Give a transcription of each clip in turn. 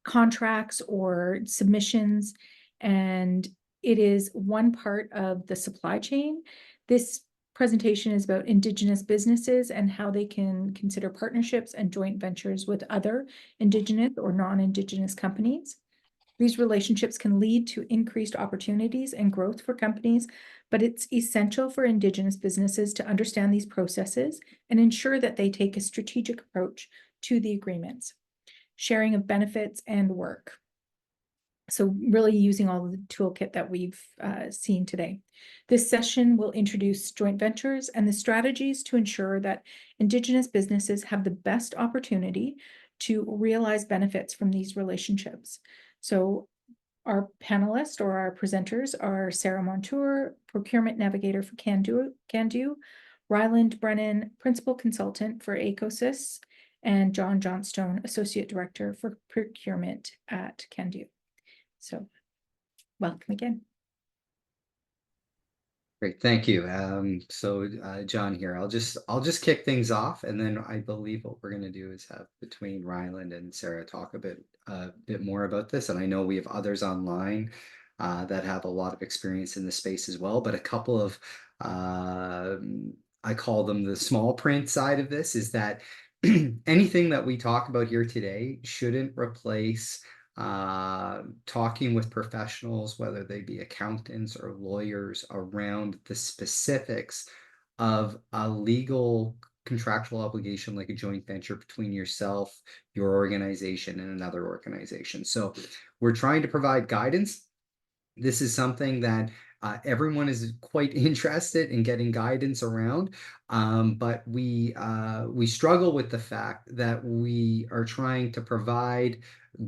contracts or submissions, and it is one part of the supply chain. This presentation is about Indigenous businesses and how they can consider partnerships and joint ventures with other Indigenous or non-Indigenous companies. These relationships can lead to increased opportunities and growth for companies, but it's essential for Indigenous businesses to understand these processes and ensure that they take a strategic approach to the agreements, sharing of benefits and work. So really using all of the toolkit that we've seen today. This session will introduce joint ventures and the strategies to ensure that Indigenous businesses have the best opportunity to realize benefits from these relationships. So our panelists or our presenters are Sara Monture, Procurement Navigator for Cando, Ryland Brennan, Principal Consultant for Acosys, and John Johnstone, Associate Director for Procurement at Cando. So welcome again. Great, thank you. John here. I'll just kick things off, and then I believe what we're going to do is have between Ryland and Sara talk a bit more about this. And I know we have others online that have a lot of experience in the space as well. But a couple of I call them the small print side of this is that anything that we talk about here today shouldn't replace talking with professionals, whether they be accountants or lawyers, around the specifics of a legal contractual obligation like a joint venture between yourself, your organization, and another organization. So we're trying to provide guidance. This is something that everyone is quite interested in getting guidance around, but we struggle with the fact that we are trying to provide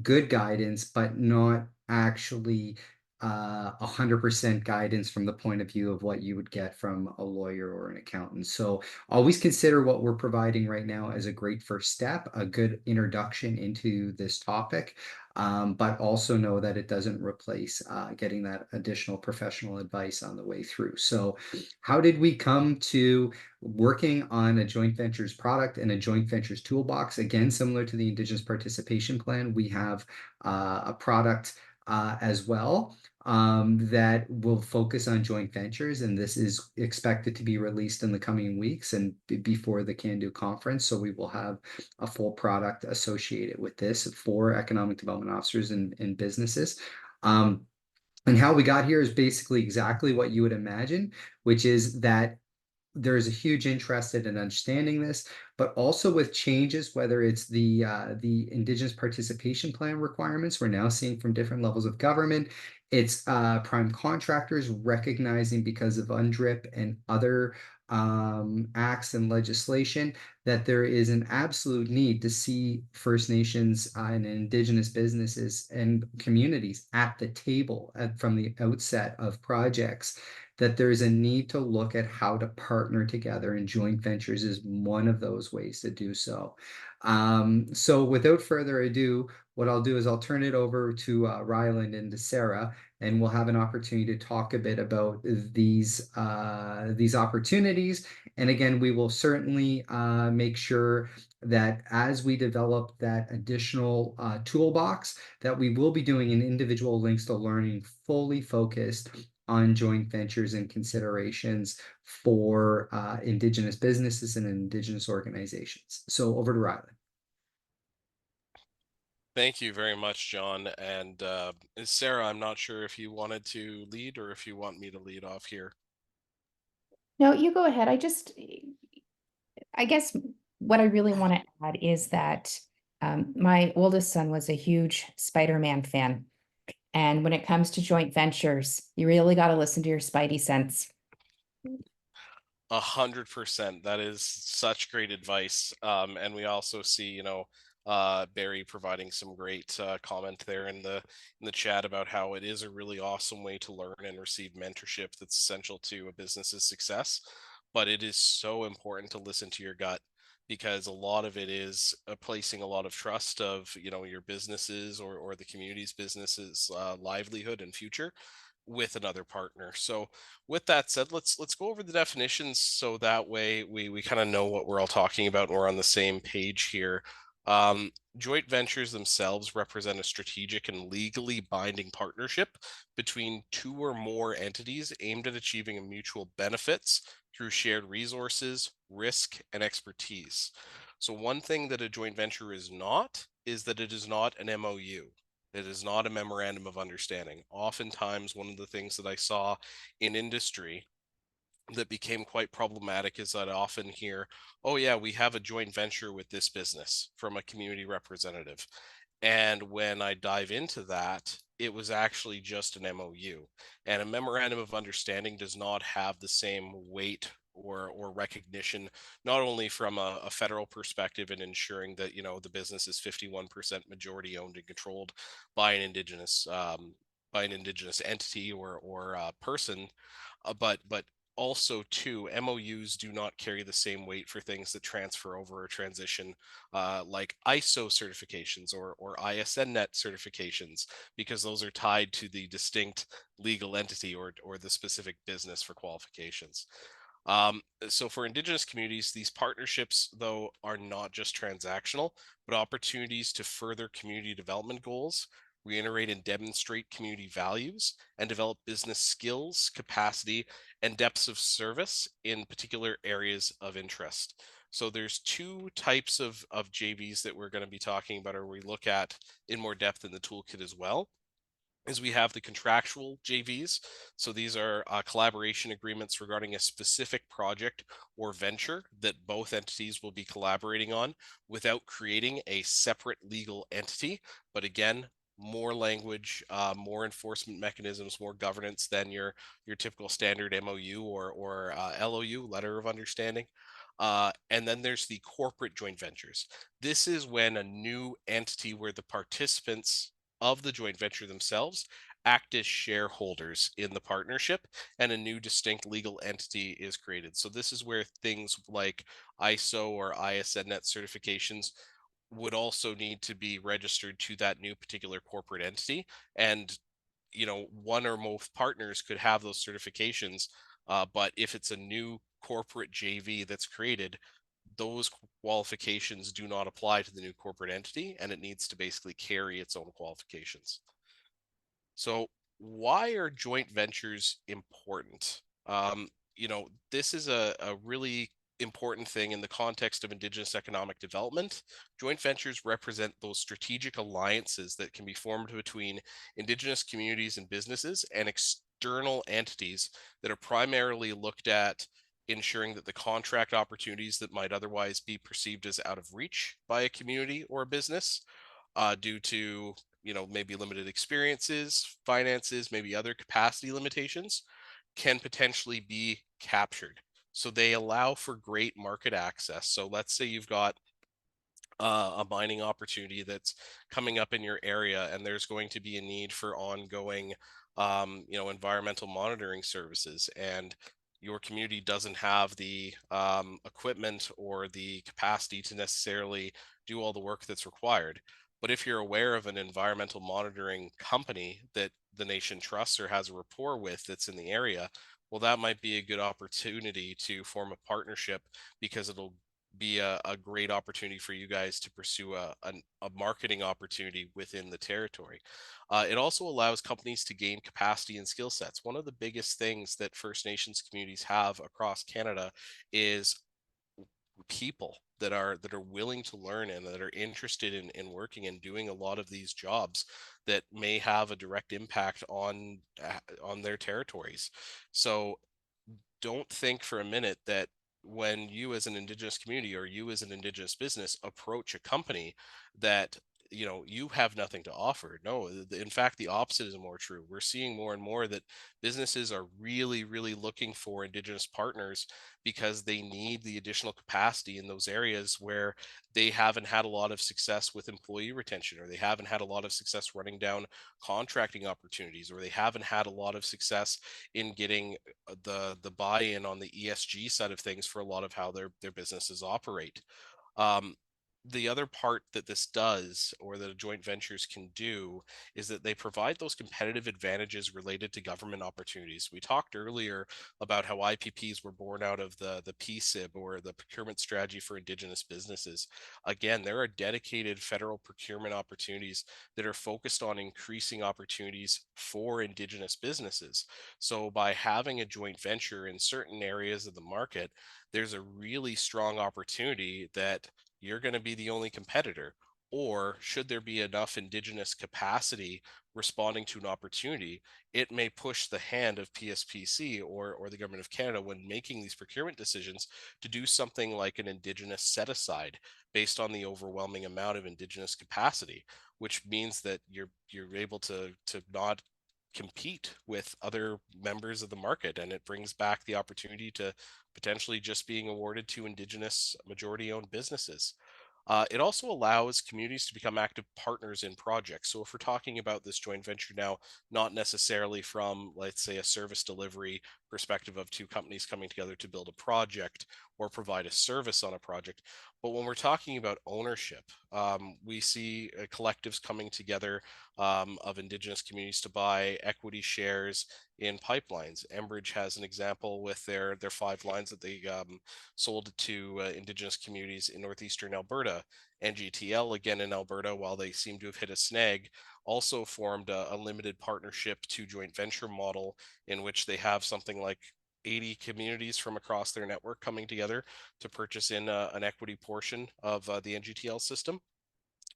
good guidance, but not actually 100% guidance from the point of view of what you would get from a lawyer or an accountant. So always consider what we're providing right now as a great first step, a good introduction into this topic. But also know that it doesn't replace getting that additional professional advice on the way through. So how did we come to working on a joint ventures product and a joint ventures toolbox? Again, similar to the Indigenous Participation Plan, we have a product as well that will focus on joint ventures, and this is expected to be released in the coming weeks and before the Cando conference. So we will have a full product associated with this for economic development officers and businesses. And how we got here is basically exactly what you would imagine, which is that there's a huge interest in understanding this, but also with changes, whether it's the Indigenous Participation Plan requirements we're now seeing from different levels of government. It's prime contractors recognizing, because of UNDRIP and other acts and legislation, that there is an absolute need to see First Nations and Indigenous businesses and communities at the table from the outset of projects, that there's a need to look at how to partner together, and joint ventures is one of those ways to do so. So without further ado, what I'll do is I'll turn it over to Ryland and to Sara, and we'll have an opportunity to talk a bit about these opportunities. And again, we will certainly make sure that as we develop that additional toolbox, that we will be doing an individual links to learning fully focused on joint ventures and considerations for Indigenous businesses and Indigenous organizations. So over to Ryland. Thank you very much, John. And Sara, I'm not sure if you wanted to lead or if you want me to lead off here. No, you go ahead. I guess what I really want to add is that my oldest son was a huge Spider-Man fan. And when it comes to joint ventures, you really got to listen to your spidey sense. 100%. That is such great advice. And we also see, Barry providing some great comment there in the chat about how it is a really awesome way to learn and receive mentorship that's essential to a business's success. But it is so important to listen to your gut, because a lot of it is placing a lot of trust of your businesses or the community's businesses livelihood and future with another partner. So with that said, let's go over the definitions, so that way we kind of know what we're all talking about and we're on the same page here. Joint ventures themselves represent a strategic and legally binding partnership between two or more entities aimed at achieving mutual benefits through shared resources, risk, and expertise. So, one thing that a joint venture is not is that it is not an MOU. It is not a memorandum of understanding. Oftentimes, one of the things that I saw in industry that became quite problematic is that I often hear, oh, yeah, we have a joint venture with this business from a community representative. And when I dive into that, it was actually just an MOU. And a memorandum of understanding does not have the same weight or recognition, not only from a federal perspective in ensuring that, the business is 51% majority owned and controlled by an indigenous entity or person, but also too, MOUs do not carry the same weight for things that transfer over or transition, like ISO certifications or ISNnet certifications, because those are tied to the distinct legal entity or the specific business for qualifications. So for Indigenous communities, these partnerships, though, are not just transactional, but opportunities to further community development goals, reiterate and demonstrate community values, and develop business skills, capacity, and depths of service in particular areas of interest. So there's two types of JVs that we're going to be talking about, or we look at in more depth in the toolkit as well. Is we have the contractual JVs. So these are collaboration agreements regarding a specific project or venture that both entities will be collaborating on without creating a separate legal entity. But again, more language, more enforcement mechanisms, more governance than your typical standard MOU or LOU, letter of understanding. And then there's the corporate joint ventures. This is when a new entity where the participants of the joint venture themselves act as shareholders in the partnership and a new distinct legal entity is created. So this is where things like ISO or ISNnet certifications would also need to be registered to that new particular corporate entity. And one or both partners could have those certifications, but if it's a new corporate JV that's created, those qualifications do not apply to the new corporate entity, and it needs to basically carry its own qualifications. So, why are joint ventures important? This is a really important thing in the context of Indigenous economic development. Joint ventures represent those strategic alliances that can be formed between Indigenous communities and businesses and external entities that are primarily looked at ensuring that the contract opportunities that might otherwise be perceived as out of reach by a community or a business, due to maybe limited experiences, finances, maybe other capacity limitations, can potentially be captured. So they allow for great market access. So let's say you've got a mining opportunity that's coming up in your area, and there's going to be a need for ongoing, environmental monitoring services, and your community doesn't have the equipment or the capacity to necessarily do all the work that's required. But if you're aware of an environmental monitoring company that the nation trusts or has a rapport with that's in the area, well, that might be a good opportunity to form a partnership, because it'll be a great opportunity for you guys to pursue a marketing opportunity within the territory. It also allows companies to gain capacity and skill sets. One of the biggest things that First Nations communities have across Canada is people that are willing to learn and that are interested in working and doing a lot of these jobs that may have a direct impact on their territories. So don't think for a minute that when you as an Indigenous community or you as an Indigenous business approach a company that you have nothing to offer. No, in fact, the opposite is more true. We're seeing more and more that businesses are really, really looking for Indigenous partners because they need the additional capacity in those areas where they haven't had a lot of success with employee retention, or they haven't had a lot of success running down contracting opportunities, or they haven't had a lot of success in getting the buy-in on the ESG side of things for a lot of how their businesses operate. Um, the other part that this does, or that joint ventures can do, is that they provide those competitive advantages related to government opportunities. We talked earlier about how IPPs were born out of the PSIB, or the Procurement Strategy for Indigenous Businesses. Again, there are dedicated federal procurement opportunities that are focused on increasing opportunities for Indigenous businesses. So by having a joint venture in certain areas of the market, there's a really strong opportunity that you're going to be the only competitor. Or should there be enough Indigenous capacity responding to an opportunity, it may push the hand of PSPC, or the Government of Canada, when making these procurement decisions, to do something like an Indigenous set aside based on the overwhelming amount of Indigenous capacity, which means that you're able to not compete with other members of the market, and it brings back the opportunity to potentially just being awarded to Indigenous majority owned businesses. It also allows communities to become active partners in projects. So, if we're talking about this joint venture now, not necessarily from, let's say, a service delivery perspective of two companies coming together to build a project or provide a service on a project, but when we're talking about ownership, we see collectives coming together of Indigenous communities to buy equity shares in pipelines. Enbridge has an example with their 5 lines that they sold to Indigenous communities in northeastern Alberta. NGTL, again in Alberta, while they seem to have hit a snag, also formed a limited partnership to joint venture model, in which they have something like 80 communities from across their network coming together to purchase in an equity portion of the NGTL system.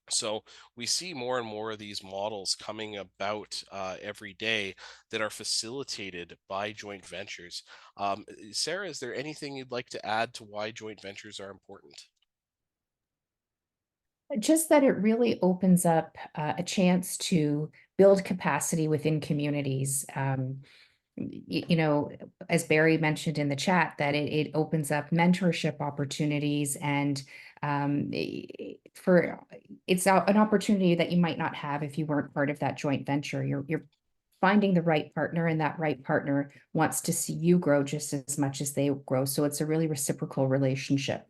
So we see more and more of these models coming about every day that are facilitated by joint ventures. Sarah, is there anything you'd like to add to why joint ventures are important? Just that it really opens up a chance to build capacity within communities. You know, as Barry mentioned in the chat, that it opens up mentorship opportunities, and for it's an opportunity that you might not have if you weren't part of that joint venture. You're finding the right partner, and that right partner wants to see you grow just as much as they grow. So it's a really reciprocal relationship.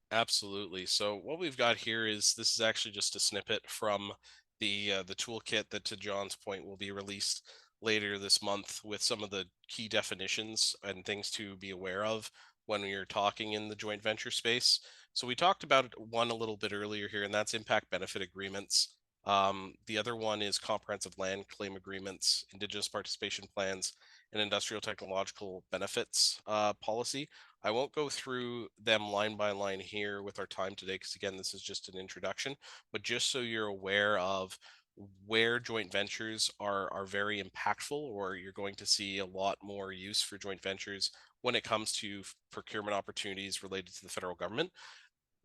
Absolutely. So what we've got here is, this is actually just a snippet from the toolkit that, to John's point, will be released later this month, with some of the key definitions and things to be aware of when you're talking in the joint venture space. So we talked about one a little bit earlier here, and that's impact benefit agreements. The other one is comprehensive land claim agreements, Indigenous participation plans, and industrial technological benefits policy. I won't go through them line by line here with our time today, because again, this is just an introduction, but just so you're aware of where joint ventures are very impactful, or you're going to see a lot more use for joint ventures when it comes to procurement opportunities related to the federal government.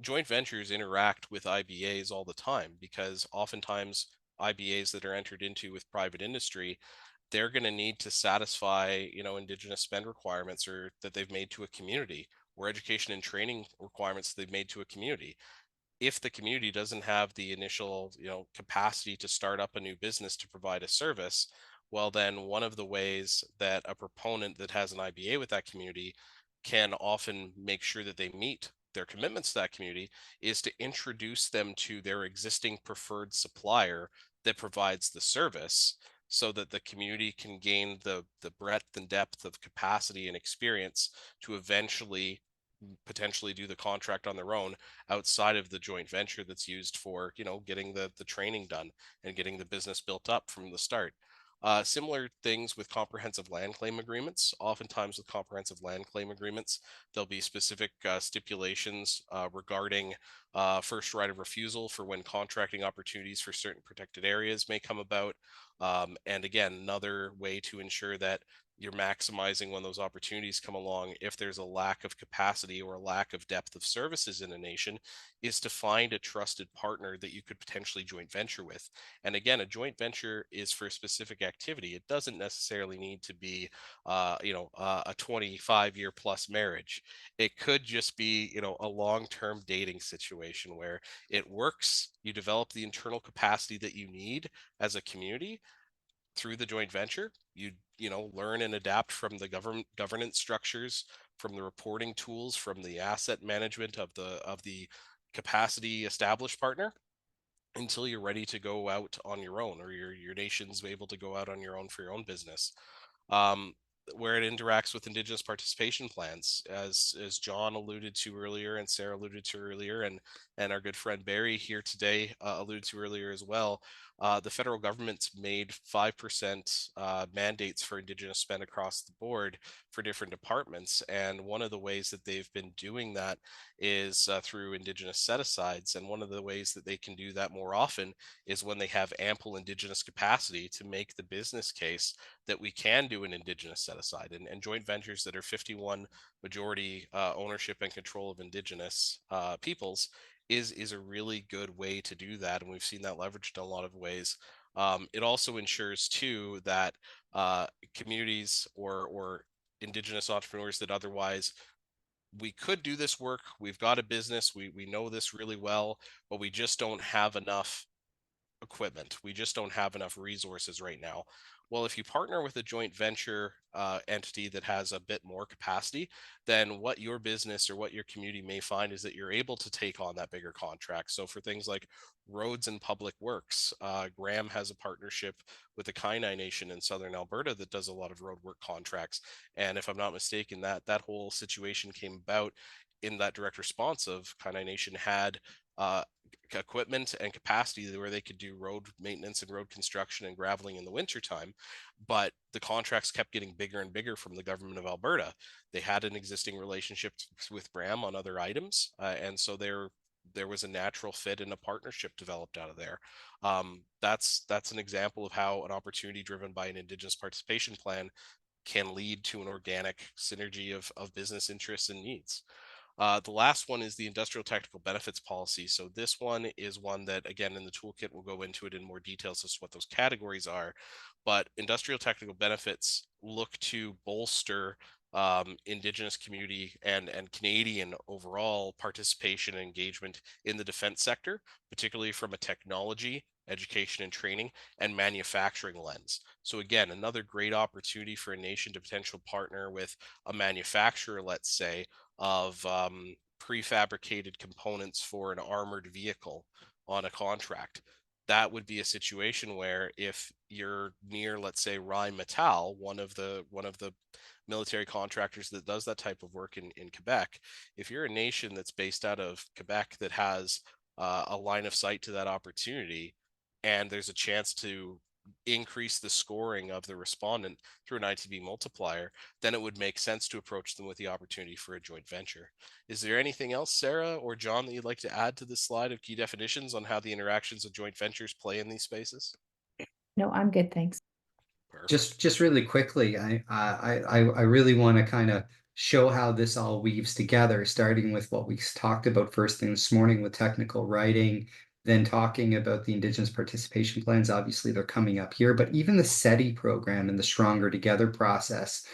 Joint ventures interact with IBAs all the time, because oftentimes IBAs that are entered into with private industry, they're going to need to satisfy, Indigenous spend requirements, or that they've made to a community, or education and training requirements they've made to a community. If the community doesn't have the initial, capacity to start up a new business to provide a service, well, then one of the ways that a proponent that has an IBA with that community can often make sure that they meet their commitments to that community is to introduce them to their existing preferred supplier that provides the service, so that the community can gain the breadth and depth of capacity and experience to eventually potentially do the contract on their own, outside of the joint venture that's used for, getting the training done and getting the business built up from the start. Similar things with comprehensive land claim agreements. Oftentimes with comprehensive land claim agreements, there'll be specific stipulations regarding first right of refusal for when contracting opportunities for certain protected areas may come about. And again, another way to ensure that you're maximizing when those opportunities come along, if there's a lack of capacity or a lack of depth of services in a nation, is to find a trusted partner that you could potentially joint venture with. And again, a joint venture is for a specific activity. It doesn't necessarily need to be, a 25-year plus marriage. It could just be, a long-term dating situation where it works. You develop the internal capacity that you need as a community, through the joint venture, you know, learn and adapt from the governance structures, from the reporting tools, from the asset management of the capacity established partner, until you're ready to go out on your own, or your nation's able to go out on your own for your own business. um, where it interacts with Indigenous participation plans, as John alluded to earlier, and Sarah alluded to earlier, and our good friend Barry here today alluded to earlier as well. The federal government's made 5% mandates for Indigenous spend across the board for different departments, and one of the ways that they've been doing that is through Indigenous set-asides. And one of the ways that they can do that more often is when they have ample Indigenous capacity to make the business case that we can do an Indigenous set aside, and joint ventures that are 51 majority ownership and control of Indigenous peoples is a really good way to do that, and we've seen that leveraged in a lot of ways. It also ensures too that communities or Indigenous entrepreneurs that otherwise we could do this work, we've got a business, we know this really well, but we just don't have enough equipment. We just don't have enough resources right now. Well, if you partner with a joint venture entity that has a bit more capacity, then what your business or what your community may find is that you're able to take on that bigger contract. So for things like roads and public works, Graham has a partnership with the Kainai Nation in southern Alberta that does a lot of road work contracts. And if I'm not mistaken, that whole situation came about in that direct response of Kainai Nation had uh, equipment and capacity where they could do road maintenance and road construction and graveling in the wintertime. But the contracts kept getting bigger and bigger from the government of Alberta. They had an existing relationship with Graham on other items. And so there was a natural fit and a partnership developed out of there. That's an example of how an opportunity driven by an Indigenous participation plan can lead to an organic synergy of business interests and needs. The last one is the industrial technical benefits policy. So this one is one that, again, in the toolkit, we'll go into it in more details as to what those categories are. But industrial technical benefits look to bolster Indigenous community and Canadian overall participation and engagement in the defense sector, particularly from a technology, education and training, and manufacturing lens. So again, another great opportunity for a nation to potential partner with a manufacturer, let's say, of prefabricated components for an armored vehicle on a contract. That would be a situation where if you're near, let's say, Rheinmetall, one of the military contractors that does that type of work in Quebec, if you're a nation that's based out of Quebec that has a line of sight to that opportunity, and there's a chance to increase the scoring of the respondent through an ITB multiplier, then it would make sense to approach them with the opportunity for a joint venture. Is there anything else, Sarah or John, that you'd like to add to this slide of key definitions on how the interactions of joint ventures play in these spaces? No, I'm good, thanks. Perfect. Just really quickly, I really want to kind of show how this all weaves together, starting with what we talked about first thing this morning with technical writing, then talking about the Indigenous participation plans. Obviously, they're coming up here, but even the SETI program and the Stronger Together process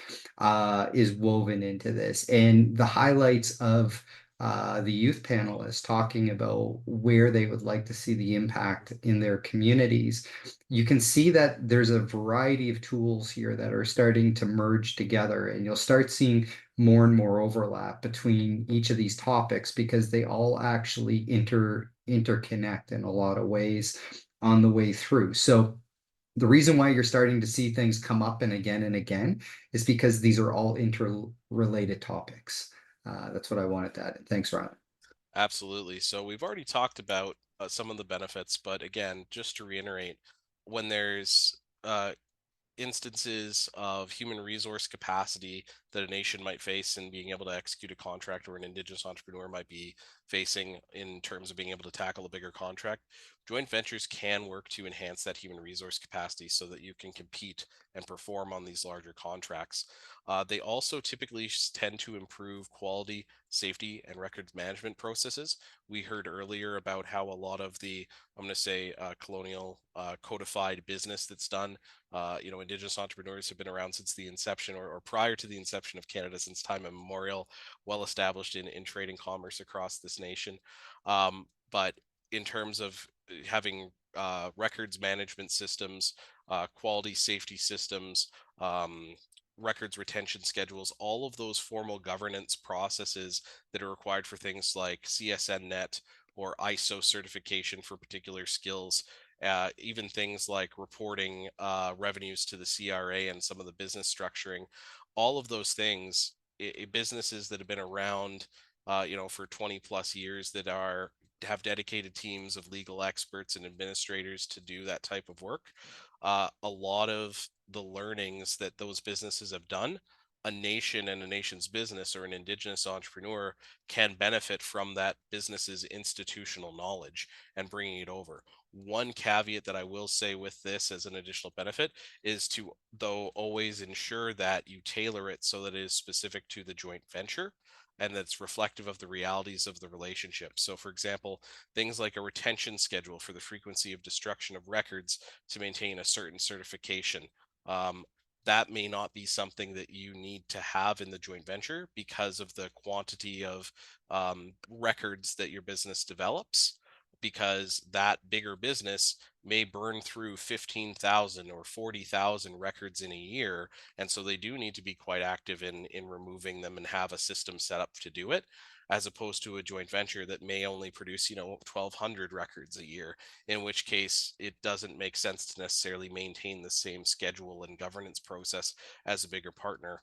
is woven into this. And the highlights of the youth panelists talking about where they would like to see the impact in their communities. You can see that there's a variety of tools here that are starting to merge together, and you'll start seeing more and more overlap between each of these topics because they all actually interconnect in a lot of ways on the way through. So the reason why you're starting to see things come up and again is because these are all interrelated topics. That's what I wanted to add. Thanks, Ron. Absolutely. So we've already talked about some of the benefits, but again, just to reiterate, when there's instances of human resource capacity that a nation might face in being able to execute a contract, or an Indigenous entrepreneur might be facing in terms of being able to tackle a bigger contract, joint ventures can work to enhance that human resource capacity so that you can compete and perform on these larger contracts. They also typically tend to improve quality, safety, and records management processes. We heard earlier about how a lot of the, I'm going to say, colonial codified business that's done, Indigenous entrepreneurs have been around since the inception, or prior to the inception of Canada, since time immemorial, well established in trade and commerce across this nation. But in terms of having records management systems, quality safety systems, records retention schedules, all of those formal governance processes that are required for things like CSNet or ISO certification for particular skills, even things like reporting revenues to the CRA and some of the business structuring, all of those things, businesses that have been around, for 20 plus years that have dedicated teams of legal experts and administrators to do that type of work. A lot of the learnings that those businesses have done, a nation and a nation's business or an Indigenous entrepreneur can benefit from that business's institutional knowledge and bringing it over. One caveat that I will say with this as an additional benefit is to, though, always ensure that you tailor it so that it is specific to the joint venture and that's reflective of the realities of the relationship. So, for example, things like a retention schedule for the frequency of destruction of records to maintain a certain certification. Um, that may not be something that you need to have in the joint venture because of the quantity of records that your business develops, because that bigger business may burn through 15,000 or 40,000 records in a year, and so they do need to be quite active in removing them and have a system set up to do it, as opposed to a joint venture that may only produce 1,200 records a year, in which case it doesn't make sense to necessarily maintain the same schedule and governance process as a bigger partner.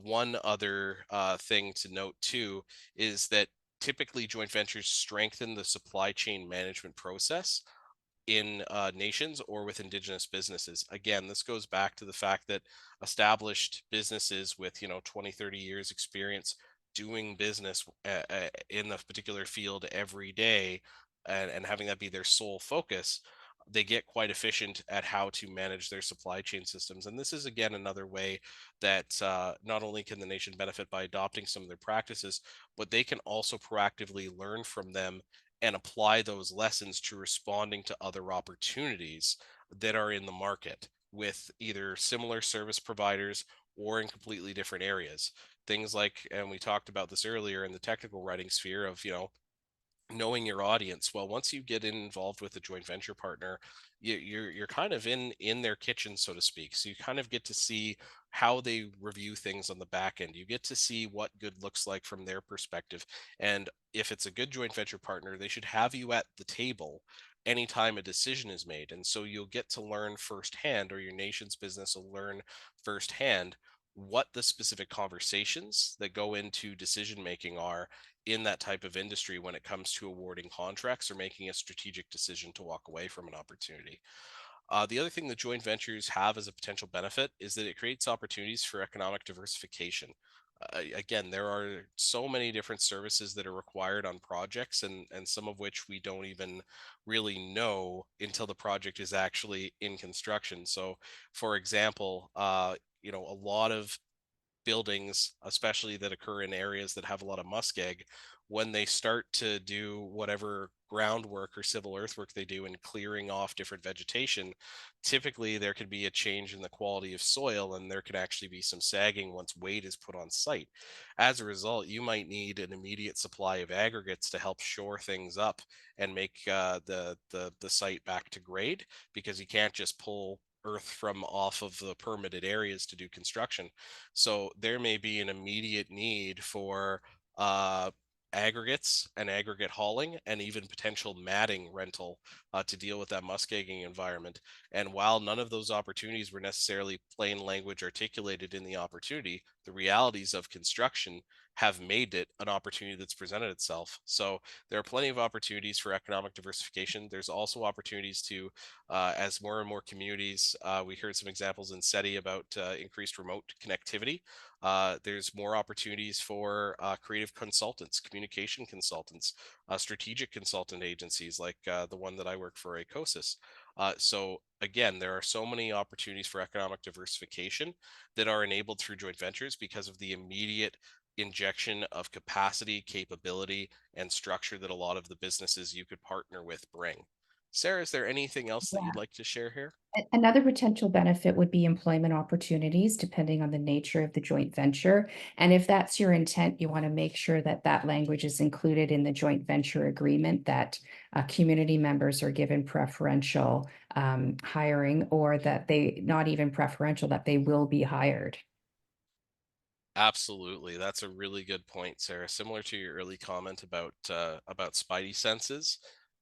One other thing to note too is that typically joint ventures strengthen the supply chain management process in nations or with Indigenous businesses. Again, this goes back to the fact that established businesses with 20, 30 years experience doing business in a particular field every day, and having that be their sole focus, they get quite efficient at how to manage their supply chain systems. And this is, again, another way that not only can the nation benefit by adopting some of their practices, but they can also proactively learn from them and apply those lessons to responding to other opportunities that are in the market with either similar service providers or in completely different areas. Things like, and we talked about this earlier in the technical writing sphere of, knowing your audience. Well, once you get involved with a joint venture partner, you're kind of in their kitchen, so to speak. So you kind of get to see how they review things on the back end. You get to see what good looks like from their perspective. And if it's a good joint venture partner, they should have you at the table anytime a decision is made. And so you'll get to learn firsthand, or your nation's business will learn firsthand, what the specific conversations that go into decision making are in that type of industry when it comes to awarding contracts or making a strategic decision to walk away from an opportunity. The other thing that joint ventures have as a potential benefit is that it creates opportunities for economic diversification. Again, there are so many different services that are required on projects, and some of which we don't even really know until the project is actually in construction. So, for example, a lot of buildings, especially that occur in areas that have a lot of muskeg, when they start to do whatever groundwork or civil earthwork they do in clearing off different vegetation, typically there can be a change in the quality of soil and there can actually be some sagging once weight is put on site. As a result, you might need an immediate supply of aggregates to help shore things up and make the site back to grade, because you can't just pull earth from off of the permitted areas to do construction. So there may be an immediate need for uh, aggregates and aggregate hauling and even potential matting rental to deal with that muskegging environment. And while none of those opportunities were necessarily plain language articulated in the opportunity, the realities of construction have made it an opportunity that's presented itself. So there are plenty of opportunities for economic diversification. There's also opportunities to, as more and more communities, we heard some examples in SETI about increased remote connectivity. There's more opportunities for creative consultants, communication consultants, strategic consultant agencies like the one that I work for, Acosys. So again, there are so many opportunities for economic diversification that are enabled through joint ventures because of the immediate injection of capacity, capability, and structure that a lot of the businesses you could partner with bring. Sarah, is there anything else that you'd like to share here? Another potential benefit would be employment opportunities, depending on the nature of the joint venture. And if that's your intent, you want to make sure that that language is included in the joint venture agreement, that community members are given preferential hiring, or that they, not even preferential, that they will be hired. Absolutely. That's a really good point, Sarah. Similar to your early comment about spidey senses,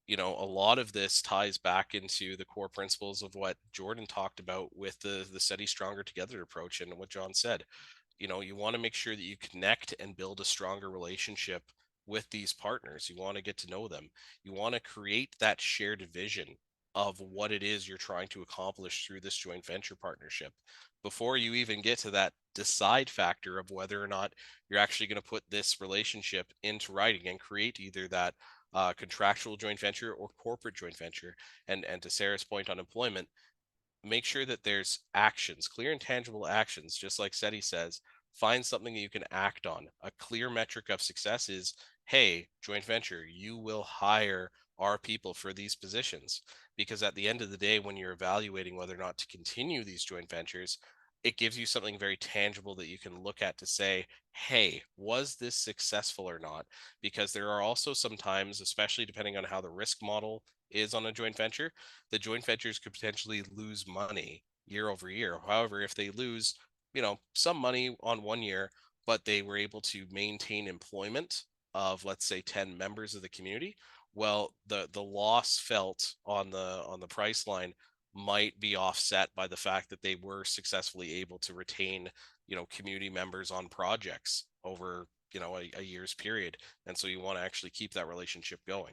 you know, a lot of this ties back into the core principles of what Jordan talked about with the Steady Stronger Together approach and what John said. You know, you want to make sure that you connect and build a stronger relationship with these partners. You want to get to know them. You want to create that shared vision of what it is you're trying to accomplish through this joint venture partnership before you even get to that decide factor of whether or not you're actually going to put this relationship into writing and create either that contractual joint venture or corporate joint venture. And to Sarah's point on employment, make sure that there's actions, clear and tangible actions, just like SETI says. Find something that you can act on. A clear metric of success is, hey, joint venture, you will hire our people for these positions. Because at the end of the day, when you're evaluating whether or not to continue these joint ventures, it gives you something very tangible that you can look at to say, hey, was this successful or not? Because there are also sometimes, especially depending on how the risk model is on a joint venture, the joint ventures could potentially lose money year over year. However, if they lose, you know, some money on 1 year, but they were able to maintain employment of, let's say, 10 members of the community, well, the loss felt on the price line might be offset by the fact that they were successfully able to retain, you know, community members on projects over, you know, a year's period. And so you want to actually keep that relationship going.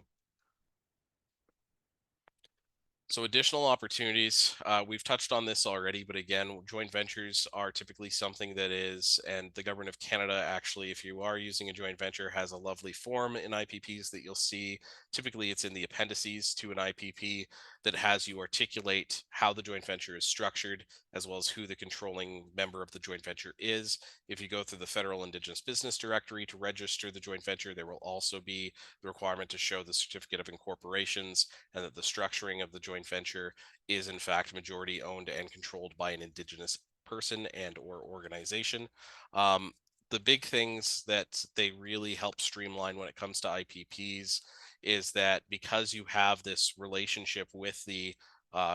So additional opportunities, we've touched on this already, but again, joint ventures are typically something that is, and the government of Canada actually, if you are using a joint venture, has a lovely form in IPPs that you'll see. Typically it's in the appendices to an IPP that has you articulate how the joint venture is structured, as well as who the controlling member of the joint venture is. If you go through the Federal Indigenous Business Directory to register the joint venture, there will also be the requirement to show the certificate of incorporations and that the structuring of the joint venture is in fact majority owned and controlled by an Indigenous person and or organization. The big things that they really help streamline when it comes to IPPs is that because you have this relationship with the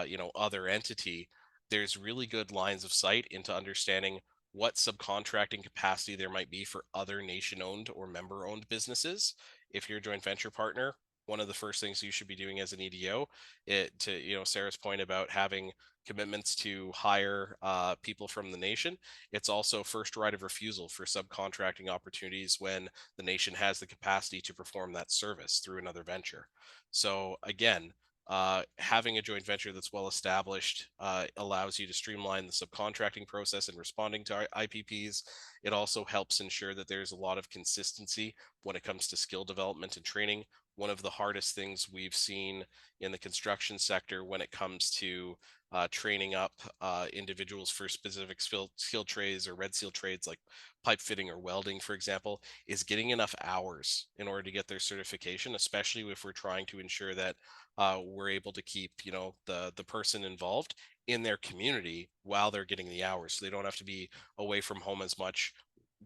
you know, other entity, there's really good lines of sight into understanding what subcontracting capacity there might be for other nation owned or member owned businesses. If you're a joint venture partner, one of the first things you should be doing as an EDO, to, you know, Sarah's point about having commitments to hire people from the nation, it's also first right of refusal for subcontracting opportunities when the nation has the capacity to perform that service through another venture. So again, having a joint venture that's well established allows you to streamline the subcontracting process and responding to IPPs. It also helps ensure that there's a lot of consistency when it comes to skill development and training. One of the hardest things we've seen in the construction sector when it comes to training up individuals for specific skill trades or red seal trades like pipe fitting or welding, for example, is getting enough hours in order to get their certification, especially if we're trying to ensure that we're able to keep, you know, the person involved in their community while they're getting the hours, so they don't have to be away from home as much.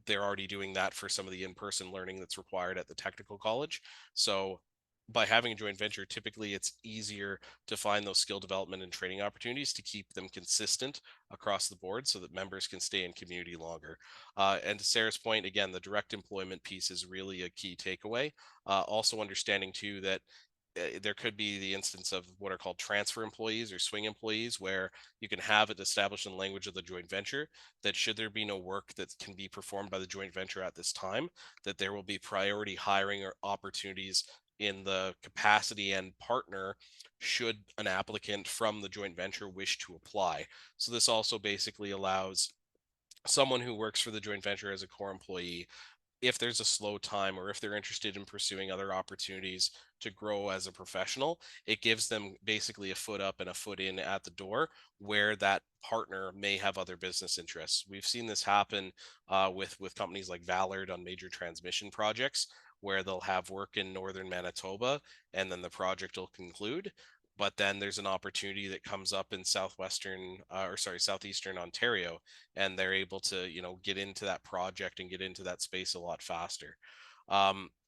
They're already doing that for some of the in-person learning that's required at the technical college. So by having a joint venture, typically it's easier to find those skill development and training opportunities to keep them consistent across the board so that members can stay in community longer. And to Sarah's point, again, the direct employment piece is really a key takeaway. Also understanding too that there could be the instance of what are called transfer employees or swing employees, where you can have it established in the language of the joint venture that should there be no work that can be performed by the joint venture at this time, that there will be priority hiring or opportunities in the capacity and partner should an applicant from the joint venture wish to apply. So this also basically allows someone who works for the joint venture as a core employee, if there's a slow time or if they're interested in pursuing other opportunities to grow as a professional, it gives them basically a foot up and a foot in at the door where that partner may have other business interests. We've seen this happen with companies like Ballard on major transmission projects, where they'll have work in northern Manitoba and then the project will conclude. but then there's an opportunity that comes up in southeastern Ontario, and they're able to, get into that project and get into that space a lot faster.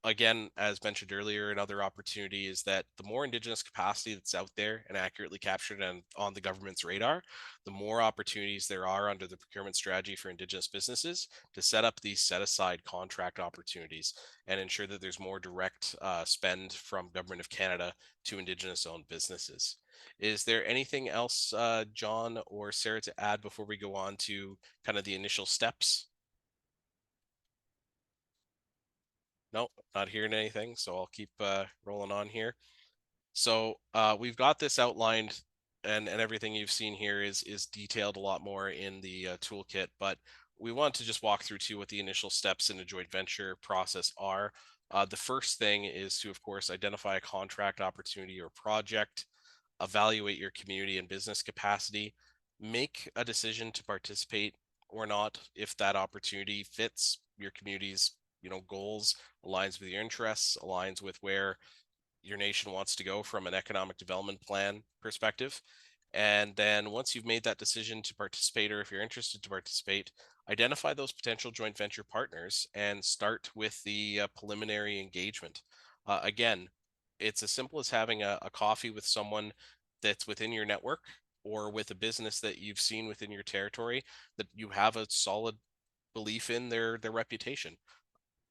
Again, as mentioned earlier, another opportunity is that the more Indigenous capacity that's out there and accurately captured and on the government's radar, the more opportunities there are under the procurement strategy for Indigenous businesses to set up these set aside contract opportunities and ensure that there's more direct spend from Government of Canada to Indigenous owned businesses. Is there anything else, John or Sarah, to add before we go on to kind of the initial steps? No, not hearing anything, so I'll keep rolling on here. So we've got this outlined, and everything you've seen here is detailed a lot more in the toolkit, but we want to just walk through too what the initial steps in a joint venture process are. The first thing is to, of course, identify a contract opportunity or project, evaluate your community and business capacity, make a decision to participate or not if that opportunity fits your community's goals, aligns with your interests, aligns with where your nation wants to go from an economic development plan perspective. And then once you've made that decision to participate, or if you're interested to participate, identify those potential joint venture partners and start with the preliminary engagement. Again, it's as simple as having a coffee with someone that's within your network or with a business that you've seen within your territory that you have a solid belief in their reputation.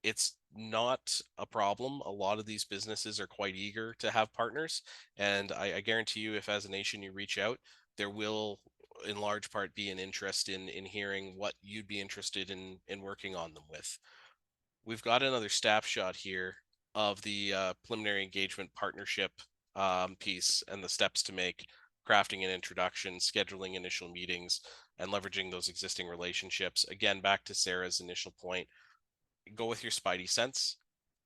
It's not a problem. A lot of these businesses are quite eager to have partners, and I guarantee you, if as a nation you reach out, there will in large part be an interest in hearing what you'd be interested in working on them with. We've got another snapshot here of the preliminary engagement partnership piece and the steps to make: crafting an introduction, scheduling initial meetings, and leveraging those existing relationships. Again, back to Sarah's initial point, go with your spidey sense.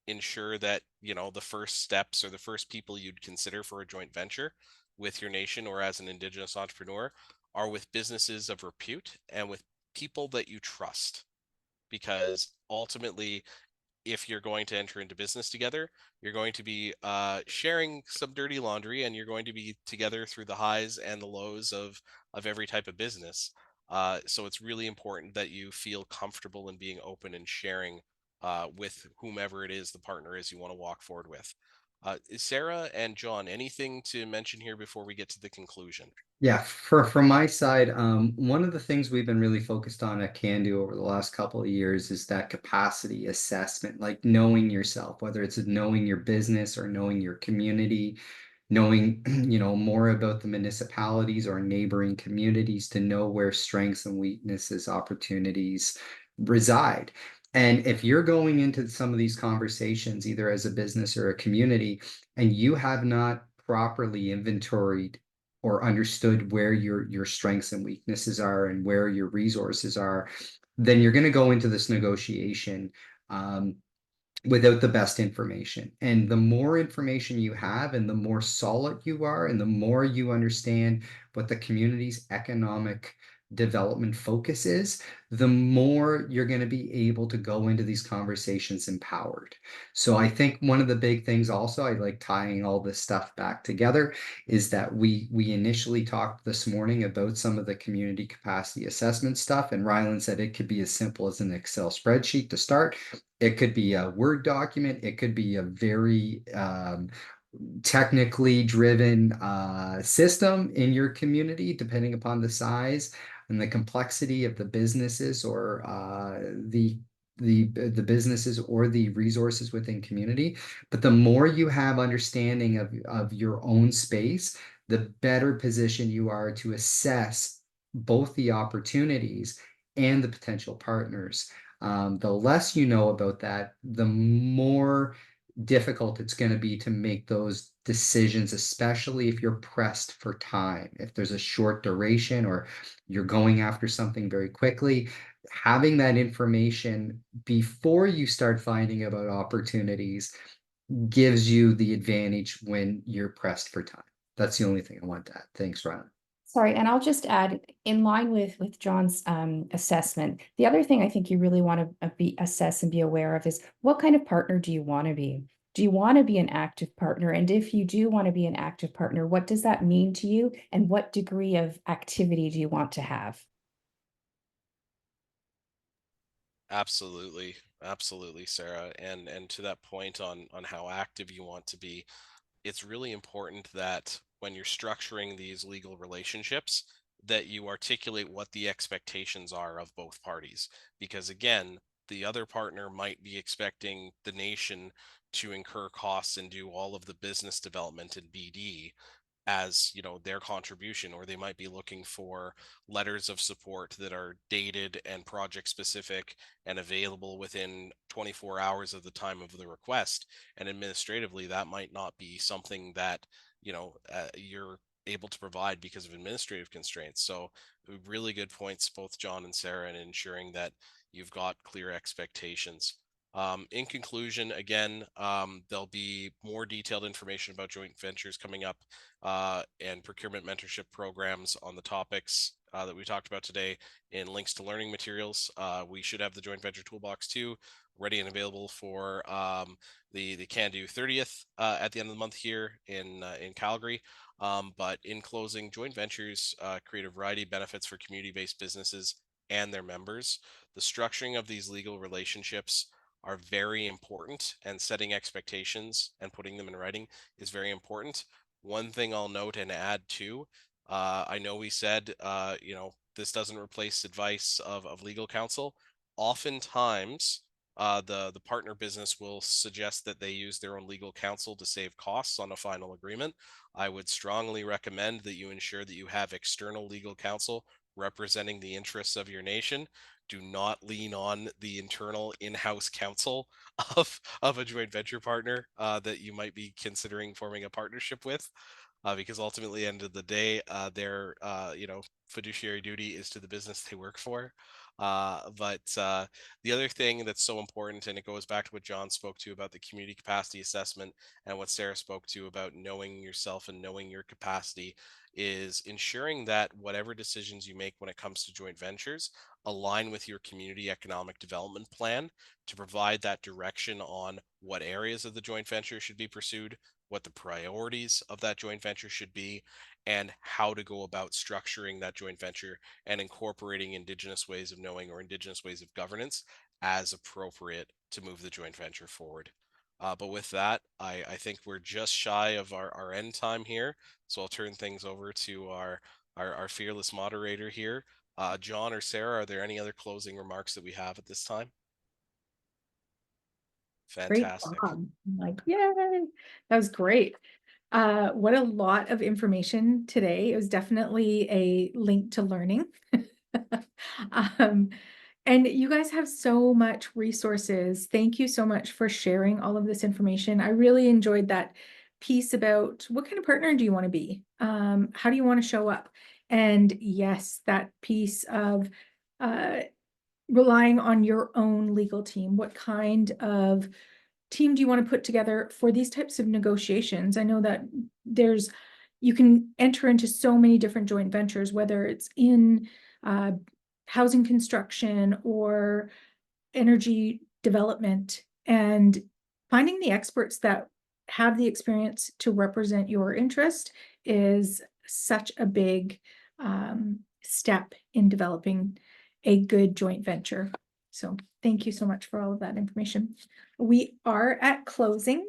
Ensure that the first steps or the first people you'd consider for a joint venture with your nation or as an Indigenous entrepreneur are with businesses of repute and with people that you trust, because ultimately, if you're going to enter into business together, you're going to be sharing some dirty laundry, and you're going to be together through the highs and the lows of every type of business. So it's really important that you feel comfortable in being open and sharing with whomever it is the partner is you want to walk forward with. Sarah and John, anything to mention here before we get to the conclusion? Yeah, from my side, one of the things we've been really focused on at Cando over the last couple of years is that capacity assessment, like knowing yourself, whether it's knowing your business or knowing your community, knowing more about the municipalities or neighboring communities, to know where strengths and weaknesses, opportunities reside. And if you're going into some of these conversations, either as a business or a community, and you have not properly inventoried or understood where your strengths and weaknesses are and where your resources are, then you're going to go into this negotiation without the best information. And the more information you have, and the more solid you are, and the more you understand what the community's economic development focus is, the more you're going to be able to go into these conversations empowered. So I think one of the big things also, I like tying all this stuff back together, is that we initially talked this morning about some of the community capacity assessment stuff, and Ryland said it could be as simple as an Excel spreadsheet to start. It could be a Word document. It could be a very technically driven system in your community, depending upon the size and the complexity of the businesses or the businesses or the resources within community. But the more you have understanding of your own space, the better position you are to assess both the opportunities and the potential partners. The less you know about that, the more difficult it's going to be to make those decisions, especially if you're pressed for time. If there's a short duration or you're going after something very quickly, having that information before you start finding about opportunities gives you the advantage when you're pressed for time. That's the only thing I want to add. Thanks, Ryland. Sorry, and I'll just add, in line with John's assessment, the other thing I think you really want to assess and be aware of is, what kind of partner do you want to be? Do you want to be an active partner? And if you do want to be an active partner, what does that mean to you? And what degree of activity do you want to have? Absolutely, absolutely, Sarah. And to that point on how active you want to be, it's really important that when you're structuring these legal relationships, that you articulate what the expectations are of both parties. Because again, the other partner might be expecting the nation to incur costs and do all of the business development and BD as, you know, their contribution, or they might be looking for letters of support that are dated and project specific and available within 24 hours of the time of the request. And administratively, that might not be something that, you know, you're able to provide because of administrative constraints. So really good points, both John and Sarah, in ensuring that you've got clear expectations. In conclusion, again, there'll be more detailed information about joint ventures coming up, and procurement mentorship programs on the topics that we talked about today in links to learning materials. We should have the joint venture toolbox too, ready and available for the Cando 30th at the end of the month here in Calgary. But in closing, joint ventures create a variety of benefits for community-based businesses and their members. The structuring of these legal relationships are very important, and setting expectations and putting them in writing is very important. One thing I'll note and add to, I know we said, you know, this doesn't replace advice of legal counsel. Oftentimes, the partner business will suggest that they use their own legal counsel to save costs on a final agreement. I would strongly recommend that you ensure that you have external legal counsel representing the interests of your nation. Do not lean on the internal in-house counsel of a joint venture partner that you might be considering forming a partnership with, because ultimately, end of the day, their you know, fiduciary duty is to the business they work for. But the other thing that's so important, and it goes back to what John spoke to about the community capacity assessment, and what Sarah spoke to about knowing yourself and knowing your capacity, is ensuring that whatever decisions you make when it comes to joint ventures align with your community economic development plan to provide that direction on what areas of the joint venture should be pursued, what the priorities of that joint venture should be, and how to go about structuring that joint venture and incorporating Indigenous ways of knowing or Indigenous ways of governance as appropriate to move the joint venture forward. But with that, I think we're just shy of our end time here. So I'll turn things over to our fearless moderator here. John or Sarah, are there any other closing remarks that we have at this time? Great Fantastic. job. I'm like, yay, that was great. What a lot of information today. It was definitely a link to learning. And you guys have so much resources. Thank you so much for sharing all of this information. I really enjoyed that piece about what kind of partner do you want to be? How do you want to show up? And yes, that piece of relying on your own legal team. What kind of team do you want to put together for these types of negotiations? I know that you can enter into so many different joint ventures, whether it's in housing construction or energy development, and finding the experts that have the experience to represent your interest is such a big step in developing a good joint venture. So thank you so much for all of that information. We are at closing.